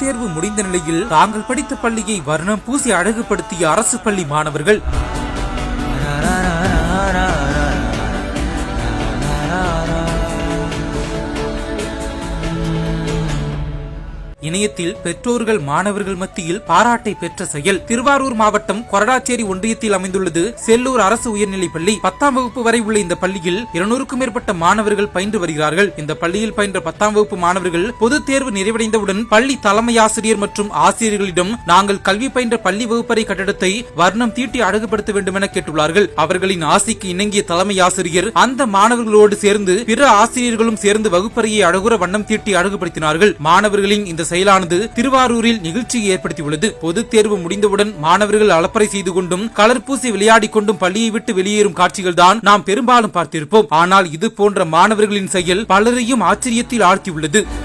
தேர்வு முடிந்த நிலையில் தாங்கள் படித்த பள்ளியை வர்ணம் பூசி அழகுபடுத்திய அரசு பள்ளி மாணவர்கள். இணையத்தில் பெற்றோர்கள் மாணவர்கள் மத்தியில் பாராட்டை பெற்ற செயல். திருவாரூர் மாவட்டம் கொரடாச்சேரி ஒன்றியத்தில் அமைந்துள்ளது செல்லூர் அரசு உயர்நிலைப் பள்ளி. 10ஆம் வகுப்பு வரை உள்ள இந்த பள்ளியில் 200க்கும் மேற்பட்ட மாணவர்கள் பயின்று வருகிறார்கள். இந்த பள்ளியில் பயின்ற 10ஆம் வகுப்பு மாணவர்கள் பொதுத் தேர்வு நிறைவடைந்தவுடன் பள்ளி தலைமை ஆசிரியர் மற்றும் ஆசிரியர்களிடம் நாங்கள் கல்வி பயின்ற பள்ளி வகுப்பறை கட்டடத்தை வர்ணம் தீட்டி அழகுபடுத்த வேண்டும் என கேட்டுள்ளார்கள். அவர்களின் ஆசைக்கு இணங்கிய தலைமை ஆசிரியர் அந்த மாணவர்களோடு சேர்ந்து பிற ஆசிரியர்களும் சேர்ந்து வகுப்பறையை அழகுற வண்ணம் தீட்டி அழகுபடுத்தினார்கள். மாணவர்களின் இந்த செயலானது திருவாரூரில் நிகழ்ச்சியை ஏற்படுத்தியுள்ளது. பொதுத் தேர்வு முடிந்தவுடன் மாணவர்கள் அலப்பறை செய்து கொண்டும் கலர் பூசி விளையாடிக் கொண்டும் பள்ளியை விட்டு வெளியேறும் காட்சிகள் தான் நாம் பெரும்பாலும் பார்த்திருப்போம். ஆனால் இது போன்ற மாணவர்களின் செயல் பலரையும் ஆச்சரியத்தில் ஆழ்த்தியுள்ளது.